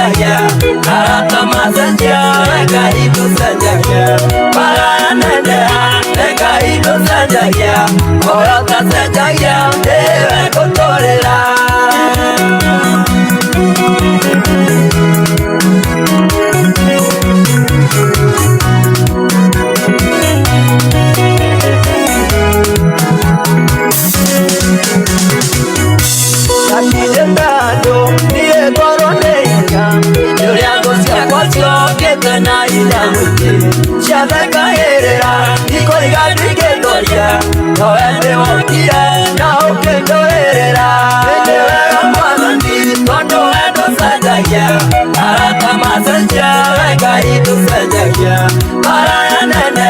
sanjaya Arata masanja Eka itu sanjaya Para nende Eka itu sanjaya Orota sanjaya Dewa kotorela na ila mwite Shabeka herera Iko igadi kendoria No ende wakira Na ukendo herera Ende wega mwanandi Tondo endo sanjaya Arata masanja Wega itu sanjaya Maraya nene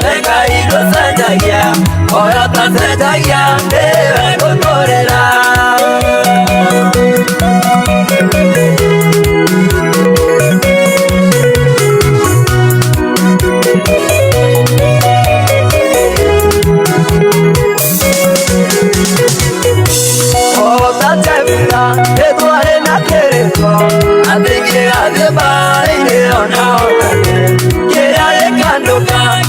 Wega itu sanjaya Oyota sanjaya Dewe kotorera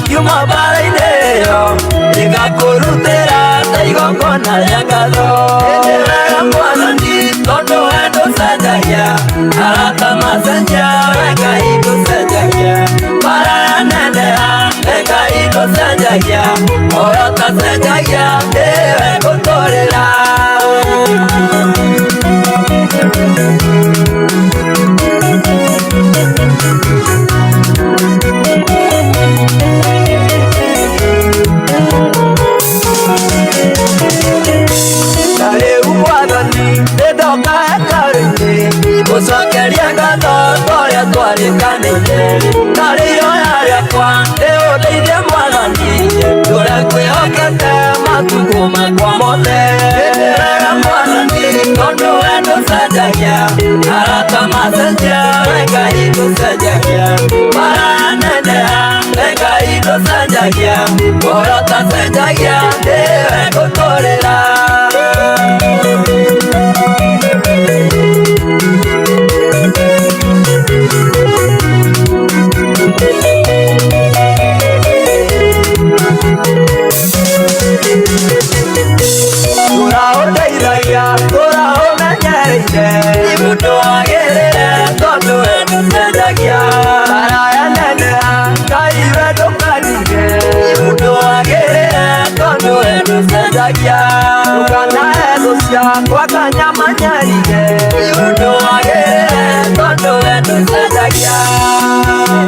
Yuma balaideo Liga kurutera Taigo kona yangado Endera mwanandi Tondo endo sanjaya Arata masanja Weka itu sanjaya Para nendea Weka itu sanjaya Oyota sanjaya Dewe kotorela Sokeria gato, toya tuari kanite Nariyo ya kwa, leo leide mwanani Dura kwe okete, matukuma kwa mote Endera mwanani, tondo endo sajaya Arata masanja, weka itu sajaya Para nendea, weka itu sajaya Orota sajaya, dewe kotorela Imudo agerere, tondo endo sanjaya Maraya nendea, kaiwe dokanige Imudo agerere, tondo endo sanjaya Ukana edosia, wakanya manyarige Imudo agerere, tondo endo sanjaya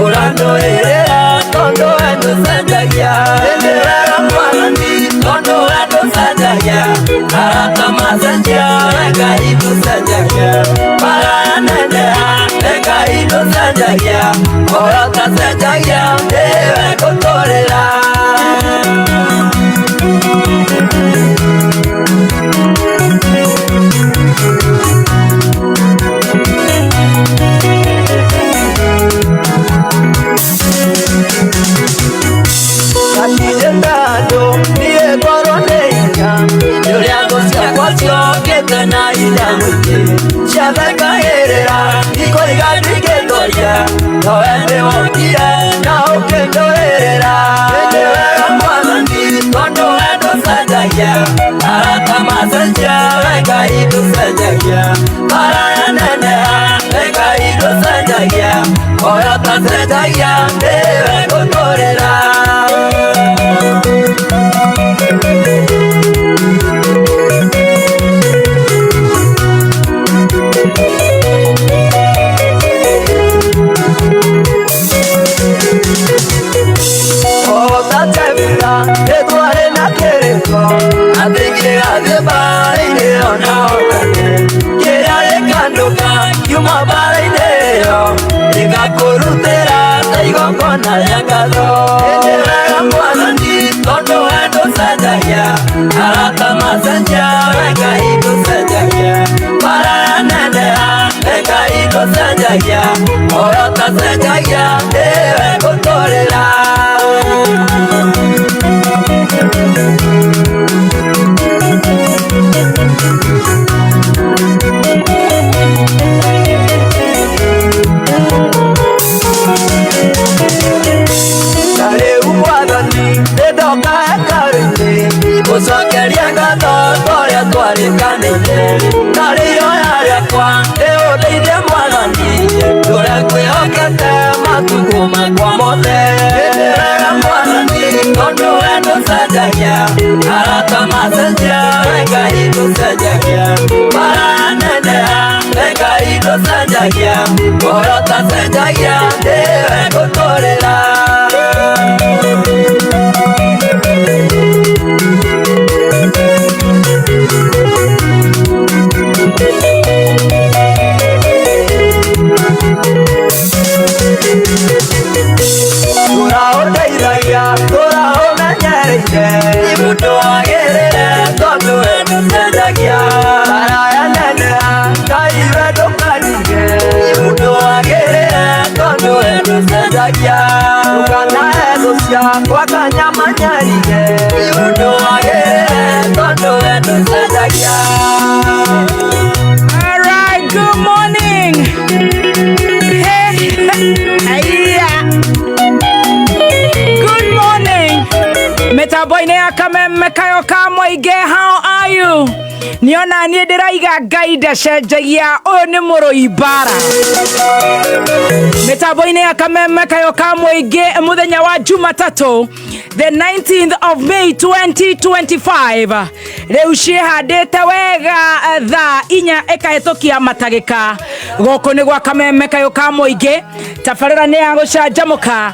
Orando herera, tondo endo sanjaya Endera mwanani, tondo endo sanjaya Arata masanja, weka itu sanjaya Para nendea, weka itu sanjaya Orota sanjaya, dewe kotorela Na ila mwite Shabeka herera Iko igadi kendoria No ende wakira Na ukendo herera Ende wega mwanandi Tondo endo sanjaya Arata masanja Weka itu sanjaya Maraya nendea Weka itu sanjaya Oyota sanjaya Dewe kotorela cenjagia oro tacenjagia niwe ngũtũrĩra Gũcokeria ngatho torĩa twarĩkanĩire na rĩoya rĩakwa rĩũndeithie Mwathani ũrĩa ngwĩhokete matukũ makwa mothe. Nĩ wega Mwathani tondũ we ndũcenjagia arata macenjia we Ngai ndũcenjagia maraneneha we Ngai ndũcenjagia ũhoro tacenjagia nĩwe ngũtũrĩra Mũndũ wagĩrĩire tondũ we ndũcenjagia araya neneha Ngai we ndũkanige mũndũ wagĩrĩire tondũ we ndũcenjagia ndũkanahe thũ ciakwa kanya manyarire mũndũ wagĩrĩire tondũ we ndũcenjagia. All right, good morning. Metaboine ya kameme kayo ka Mũingĩ, how are you? Niona nie ndiraiga Ngai ndacenjagia ũyũ nĩ mũrũi mbara. Metaboine ya kameme kayo ka Mũingĩ mũthenya wa Jumatatũ the 19th of May 2025 rĩu ciĩhandĩte wega thaa 4 ĩkahĩtũkia matagĩka gũkũ nĩ gwa kameme kayo ka Mũingĩ tabarĩra nĩ ya gũcanjamũka.